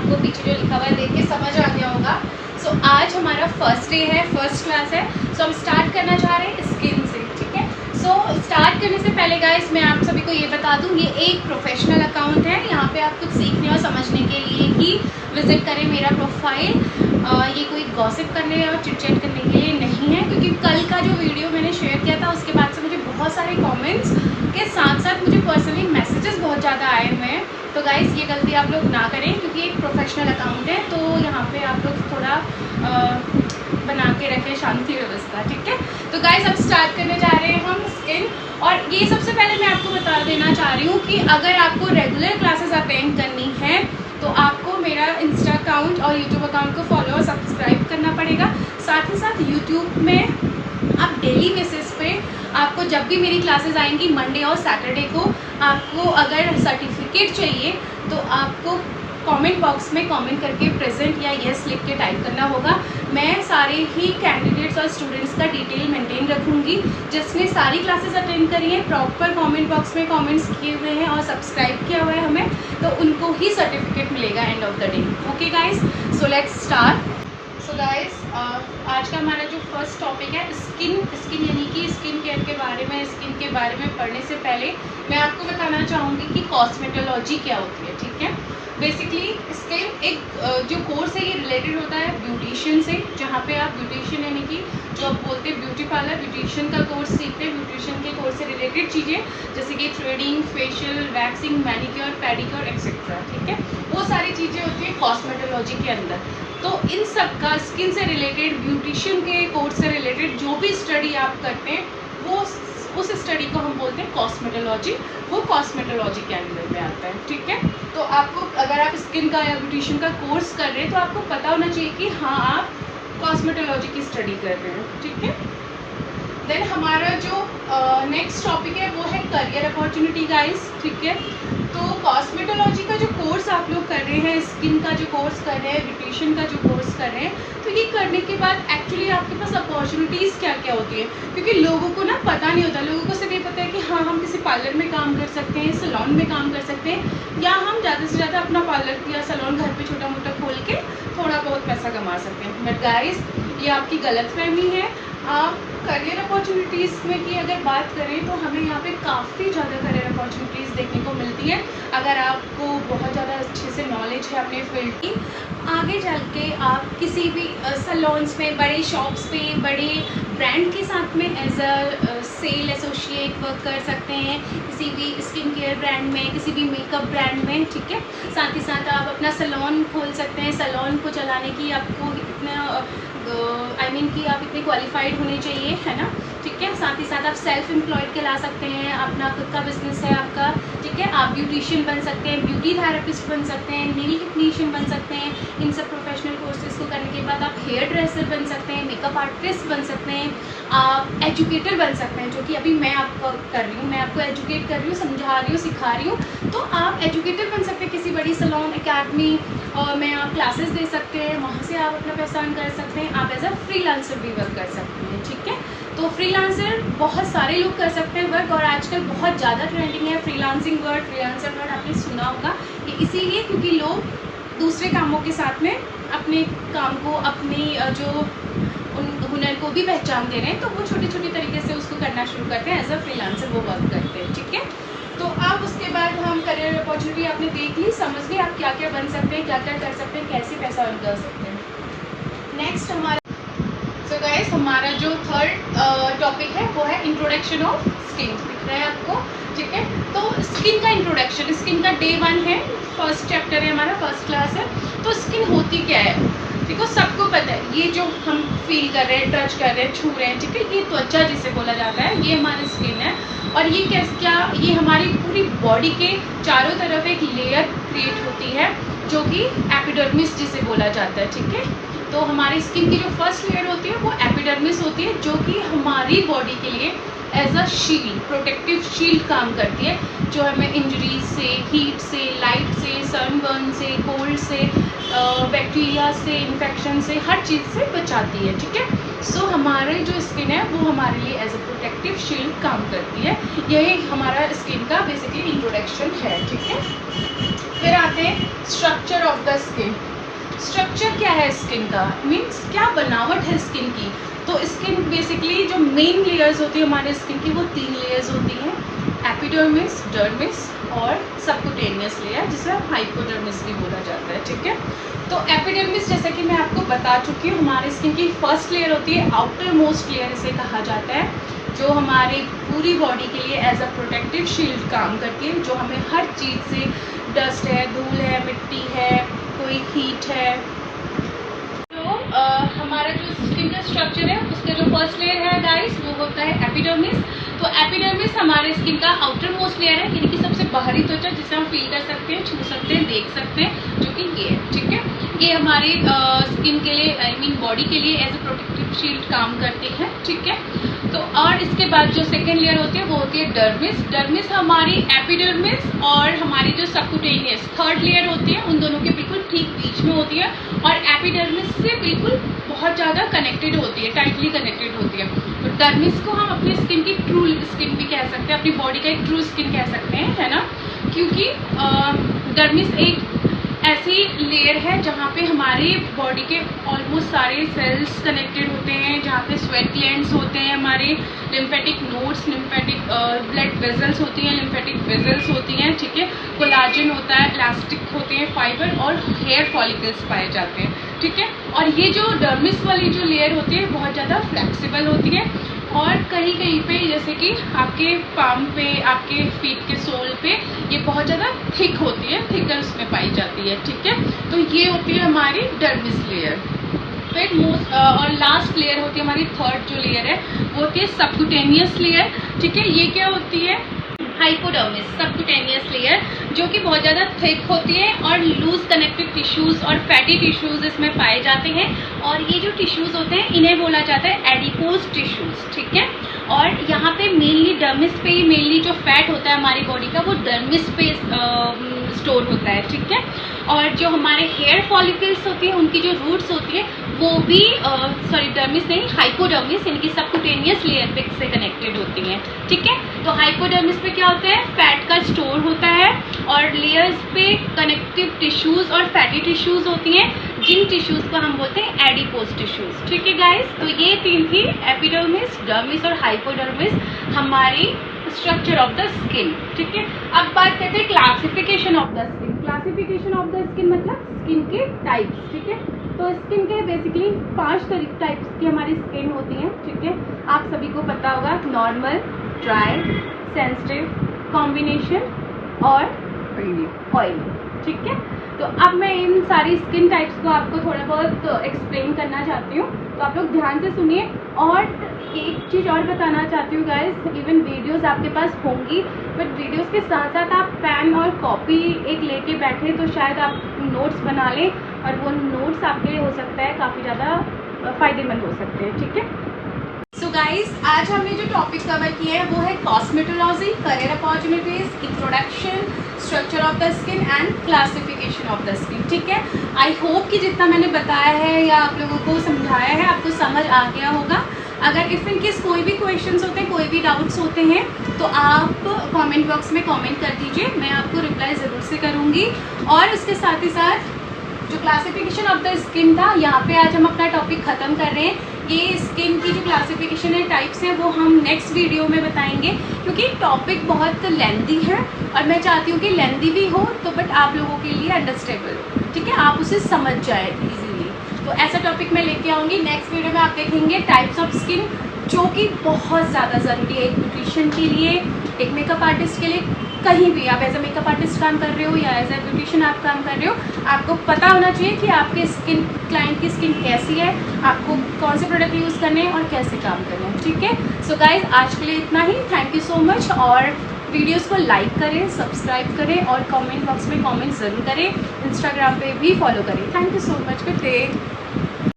आपको पीछे जो लिखा हुआ है देख के समझ आ गया होगा। सो आज हमारा फर्स्ट डे है, फर्स्ट क्लास है। सो हम स्टार्ट करना चाह रहे हैं स्किन से, ठीक है। सो स्टार्ट करने से पहले गाइस मैं आप सभी को ये बता दूं, ये एक प्रोफेशनल अकाउंट है। यहाँ पे आप कुछ सीखने और समझने के लिए ही विजिट करें मेरा प्रोफाइल। ये कोई गॉसिप करने और चिट-चैट करने के लिए नहीं है, क्योंकि कल का जो वीडियो मैंने शेयर किया था उसके बाद से मुझे बहुत सारे कमेंट्स के साथ साथ मुझे पर्सनली मैसेजेस बहुत ज़्यादा आए हुए हैं। तो गाइस ये गलती आप लोग ना करें, क्योंकि एक प्रोफेशनल अकाउंट है, तो यहाँ पे आप लोग थोड़ा बना के रखें शांति व्यवस्था, ठीक है। तो गाइस अब स्टार्ट करने जा रहे हैं हम स्किन। और ये सबसे पहले मैं आपको बता देना चाह रही हूँ कि अगर आपको रेगुलर क्लासेस अटेंड करनी है तो आपको मेरा इंस्टा अकाउंट और यूट्यूब अकाउंट को फॉलो और सब्सक्राइब करना पड़ेगा। साथ ही साथ यूट्यूब में आप डेली बेसिस पे आपको जब भी मेरी क्लासेस आएंगी मंडे और सैटरडे को, आपको अगर सर्टिफिकेट चाहिए तो आपको कमेंट बॉक्स में कमेंट करके प्रेजेंट या येस लिख के टाइप करना होगा। मैं सारे ही कैंडिडेट्स और स्टूडेंट्स का डिटेल मेंटेन रखूँगी। जिसने सारी क्लासेस अटेंड करी हैं, प्रॉपर कमेंट बॉक्स में कमेंट्स किए हुए हैं और सब्सक्राइब किया हुआ है हमें, तो उनको ही सर्टिफिकेट मिलेगा end of the day. Okay guys, so let's start. So guys आज का हमारा जो फर्स्ट टॉपिक है स्किन यानी कि स्किन केयर के बारे में। स्किन के बारे में पढ़ने से पहले मैं आपको बताना चाहूँगी कि कॉस्मेटोलॉजी क्या होती है, ठीक है। बेसिकली स्किन एक जो कोर्स है ये रिलेटेड होता है ब्यूटिशियन से, जहाँ पे आप ब्यूटिशियन यानी कि जो आप बोलते हैं ब्यूटी पार्लर, ब्यूटिशियन का कोर्स सीखते हैं। ब्यूटिशियन के कोर्स से रिलेटेड चीज़ें जैसे कि threading, facial, waxing, manicure, pedicure etcetera, ठीक है। वो सारी चीज़ें होती हैं कॉस्मेटोलॉजी के अंदर। तो इन सब का स्किन से रिलेटेड, ब्यूटिशियन के कोर्स से रिलेटेड जो भी स्टडी आप करते हैं वो उस स्टडी को हम बोलते हैं कॉस्मेटोलॉजी। वो कॉस्मेटोलॉजी के अंदर में आता है, ठीक है। तो आपको अगर आप स्किन का या ब्यूटिशियन का कोर्स कर रहे हैं तो आपको पता होना चाहिए कि हाँ आप कॉस्मेटोलॉजी की स्टडी कर रहे हैं, ठीक है। देन हमारा जो नेक्स्ट टॉपिक है वो है करियर अपॉर्चुनिटी गाइस, ठीक है। तो कॉस्मेटोलॉजी का जो कोर्स आप लोग कर रहे हैं, स्किन का जो कोर्स कर रहे हैं, ब्यूटिशियन का जो कोर्स कर रहे हैं, तो ये करने के बाद एक्चुअली आपके पास अपॉर्चुनिटीज़ क्या क्या होती है, क्योंकि लोगों को ना पता नहीं होता। लोगों को सिर्फ ये पता है कि हाँ हम किसी पार्लर में काम कर सकते हैं, सैलून में काम कर सकते हैं, या हम ज़्यादा से ज़्यादा अपना पार्लर या सैलून घर पे छोटा मोटा खोल के थोड़ा बहुत पैसा कमा सकते हैं। बट गाइस ये आपकी गलतफहमी है। आप करियर अपॉर्चुनिटीज़ में की अगर बात करें तो हमें यहाँ पे काफ़ी ज़्यादा करियर अपॉर्चुनिटीज़ देखने को मिलती है। अगर आपको बहुत ज़्यादा अच्छे से नॉलेज है अपने फील्ड की, आगे चल के आप किसी भी सैलून्स में, बड़े शॉप्स पे, बड़े ब्रांड के साथ में as a sale associate work कर सकते हैं, किसी भी स्किन केयर ब्रांड में, किसी भी मेकअप ब्रांड में, ठीक है। साथ ही साथ आप अपना सैलून खोल सकते हैं। सैलून को चलाने की आपको इतना कि आप इतने क्वालिफाइड होने चाहिए, है ना, ठीक है। साथ ही साथ आप सेल्फ एम्प्लॉयड कहला सकते हैं, अपना खुद का बिजनेस है आपका, ठीक है। आप ब्यूटिशियन बन सकते हैं, ब्यूटी थेरेपिस्ट बन सकते हैं, नेल टेक्नीशियन बन सकते हैं। इन सब प्रोफेशनल कोर्सेज को करने के बाद आप हेयर ड्रेसर बन सकते हैं, मेकअप आर्टिस्ट बन सकते हैं, आप एजुकेटर बन सकते हैं, जो कि अभी मैं आपको कर रही हूँ। मैं आपको एजुकेट कर रही हूँ, समझा रही हूँ, सिखा रही हूँ। तो आप एजुकेटर बन सकते हैं किसी बड़ी सैलून अकेडमी में आप क्लासेस दे सकते हैं, वहाँ से आप अपना पैसा अर्न कर सकते हैं। आप एज अ फ्रीलांसर भी वर्क कर सकते हैं, ठीक है। तो फ्रीलांसर बहुत सारे लोग कर सकते हैं वर्क, और आजकल बहुत ज़्यादा ट्रेंडिंग है फ्रीलांसिंग वर्ड, फ्रीलांसर वर्ड आपने सुना होगा। ये इसीलिए क्योंकि लोग दूसरे कामों के साथ में अपने काम को, अपनी जो उन हुनर को भी पहचान दे रहे हैं, तो वो छोटी छोटी तरीके से उसको करना शुरू करते हैं। एज अ फ्रीलांसर वो वर्क करते हैं, ठीक है। तो अब उसके बाद हम करियर अपॉर्चुनिटी आपने देख ली, समझ ली आप क्या क्या बन सकते हैं, क्या क्या कर सकते हैं, कैसे पैसा अर्न कर सकते हैं। नेक्स्ट हमारा सो गाइस हमारा जो थर्ड टॉपिक है वो है इंट्रोडक्शन ऑफ स्किन। दिख रहा है आपको, ठीक है। तो स्किन का इंट्रोडक्शन, स्किन का डे 1 है, फर्स्ट चैप्टर है हमारा, फर्स्ट क्लास है। तो स्किन होती क्या है, देखो सबको पता है, ये जो हम फील कर रहे हैं, टच कर रहे हैं, छू रहे हैं, ठीक है, ये त्वचा जिसे बोला जाता है, ये हमारी स्किन है। और ये ये हमारी पूरी बॉडी के चारों तरफ एक लेयर क्रिएट होती है, जो कि एपिडर्मिस जिसे बोला जाता है, ठीक है। तो हमारी स्किन की जो फर्स्ट लेयर होती है वो एपिडर्मिस होती है, जो कि हमारी बॉडी के लिए as a shield, protective shield काम करती है, जो हमें इंजरीज से, हीट से, लाइट से, सनबर्न से, कोल्ड से, बैक्टीरिया से, इन्फेक्शन से, हर चीज़ से बचाती है, ठीक है। सो हमारी जो स्किन है वो हमारे लिए एज अ प्रोटेक्टिव शील्ड काम करती है। यही हमारा स्किन का बेसिकली इंट्रोडक्शन है, ठीक है। फिर आते हैं structure of the skin. Structure क्या है स्किन का, मीन्स क्या बनावट है स्किन की। तो स्किन बेसिकली जो मेन लेयर्स होती है हमारे स्किन की वो 3 लेयर्स होती हैं, एपिडर्मिस, डर्मिस और सबक्यूटेनियस लेयर, जिसे हाइपोडर्मिस भी बोला जाता है। ठीक है, तो एपिडर्मिस जैसा कि मैं आपको बता चुकी हूँ हमारे स्किन की फर्स्ट लेयर होती है, आउटर मोस्ट लेयर इसे कहा जाता है, जो हमारी पूरी बॉडी के लिए एज अ प्रोटेक्टिव शील्ड काम करती है, जो हमें हर चीज़ से, डस्ट है, धूल है, मिट्टी है, कोई हीट है। तो हमारा जो स्किन का स्ट्रक्चर है उसका जो फर्स्ट लेयर है गाइस वो होता है एपिडर्मिस। तो एपिडर्मिस हमारे स्किन का आउटर मोस्ट लेयर है, यानी कि सबसे बाहरी त्वचा जिसे हम फील कर सकते हैं, छू सकते हैं, देख सकते हैं, जो कि ये है। ठीक है, ये हमारे स्किन के लिए, आई मीन बॉडी के लिए एज ए प्रोटेक्टिव शील्ड काम करते हैं। ठीक है, तो और इसके बाद जो सेकेंड लेयर होती है वो होती है डर्मिस। डर्मिस हमारी एपिडर्मिस और हमारी जो सबक्यूटेनियस थर्ड लेयर होती है उन दोनों के बिल्कुल ठीक बीच में होती है, और एपिडर्मिस से बिल्कुल बहुत ज़्यादा कनेक्टेड होती है, टाइटली कनेक्टेड होती है। तो डर्मिस को हम अपनी स्किन की ट्रू स्किन भी कह सकते हैं, अपनी बॉडी का एक ट्रू स्किन कह सकते हैं, है ना, क्योंकि डर्मिस एक ऐसी लेयर है जहाँ पे हमारी बॉडी के ऑलमोस्ट सारे सेल्स कनेक्टेड होते हैं, जहाँ पे स्वेट ग्लैंड्स होते हैं, हमारे lymphatic nodes, lymphatic blood vessels होती हैं, लिम्फेटिक वेजल्स होती हैं। ठीक है, कोलाजन होता है, इलास्टिक होते हैं फाइबर, और हेयर फॉलिकल्स पाए जाते हैं। ठीक है, और ये जो डर्मिस वाली जो लेयर होती है बहुत ज़्यादा फ्लेक्सिबल होती है, और कहीं कहीं पे जैसे कि आपके पाम पे, आपके फीट के सोल पे ये बहुत ज़्यादा थिक होती है, थिकर उसमें पाई जाती है। ठीक है, तो ये होती है हमारी डर्मिस लेयर। फिर मोस्ट और लास्ट लेयर होती है हमारी थर्ड जो लेयर है वो होती है सबक्यूटेनियस लेयर। ठीक है, ये क्या होती है, हाइपोडर्मिस सबक्यूटेनियस लेयर, जो कि बहुत ज़्यादा थिक होती है और लूज कनेक्टिव टिश्यूज़ और फैटी टिश्यूज़ इसमें पाए जाते हैं, और ये जो टिश्यूज़ होते हैं इन्हें बोला जाता है एडिपोज टिश्यूज़। ठीक है, और यहाँ पे मेनली डर्मिस पे ही मेनली जो फैट होता है हमारी बॉडी का वो डर्मिस पे स्टोर होता है। ठीक है, और जो हमारे हेयर फॉलिकल्स होती है उनकी जो रूट्स होती है वो भी डर्मिस नहीं, हाइपोडर्मिस यानी कि सबक्यूटेनियस लेयर पे से कनेक्टेड होती हैं। ठीक है, तो हाइपोडर्मिस पे क्या होता है, फैट का स्टोर होता है, और लेयर्स पे कनेक्टिव टिश्यूज़ और फैटी टिश्यूज़ होती हैं, जिन टिश्यूज़ को हम बोलते हैं एडिपोज टिश्यूज़। ठीक है गाइस, तो ये 3 थी, एपिडर्मिस, डर्मिस और हाइपोडर्मिस, हमारी स्ट्रक्चर ऑफ द स्किन। ठीक है, अब बात करते हैं classification of the skin. Classification of the skin मतलब स्किन के टाइप्स। ठीक है, तो स्किन के बेसिकली 5 टाइप्स की हमारी स्किन होती हैं। ठीक है, आप सभी को पता होगा, नॉर्मल, ड्राई, सेंसिटिव, कॉम्बिनेशन और ऑयली। ठीक है, तो अब मैं इन सारी स्किन टाइप्स को आपको थोड़ा बहुत एक्सप्लेन करना चाहती हूँ, तो आप लोग ध्यान से सुनिए। और एक चीज़ और बताना चाहती हूँ गाइस, इवन वीडियोस आपके पास होंगी, बट वीडियोस के साथ साथ आप पेन और कॉपी एक लेके बैठे तो शायद आप नोट्स बना लें, और वो नोट्स आपके लिए हो सकता है काफ़ी ज़्यादा फ़ायदेमंद हो सकते हैं। ठीक है, सो गाइस, आज हमने जो टॉपिक कवर किया है वो है cosmetology, career opportunities, introduction, structure of the skin and classification of the skin. ठीक है, आई होप कि जितना मैंने बताया है या आप लोगों को समझाया है आपको समझ आ गया होगा। अगर इफ़ इन केस कोई भी क्वेश्चंस होते हैं, कोई भी डाउट्स होते हैं, तो आप कमेंट बॉक्स में कमेंट कर दीजिए, मैं आपको रिप्लाई ज़रूर से करूँगी। और उसके साथ ही साथ जो क्लासिफिकेशन ऑफ द स्किन था, यहाँ पे आज हम अपना टॉपिक ख़त्म कर रहे हैं। ये स्किन की जो क्लासिफिकेशन है, टाइप्स हैं, वो हम नेक्स्ट वीडियो में बताएंगे, क्योंकि टॉपिक बहुत लेंदी है और मैं चाहती हूँ कि लेंदी भी हो तो बट आप लोगों के लिए अंडरस्टैंडेबल। ठीक है, आप उसे समझ जाए इजीली, तो ऐसा टॉपिक मैं लेके आऊँगी। नेक्स्ट वीडियो में आप देखेंगे टाइप्स ऑफ स्किन, जो कि बहुत ज़्यादा ज़रूरी है एक ब्यूटिशियन के लिए, एक मेकअप आर्टिस्ट के लिए, कहीं भी आप एज ए मेकअप आर्टिस्ट काम कर रहे हो या एज ए ब्यूटिशियन आप काम कर रहे हो, आपको पता होना चाहिए कि आपके स्किन, क्लाइंट की स्किन कैसी है, आपको कौन से प्रोडक्ट यूज़ करने हैं और कैसे काम करना है। ठीक है, सो गाइज आज के लिए इतना ही, थैंक यू सो मच। और वीडियोस को लाइक करें, सब्सक्राइब करें और कमेंट बॉक्स में कमेंट ज़रूर करें, इंस्टाग्राम पे भी फॉलो करें। Thank you so much, good day.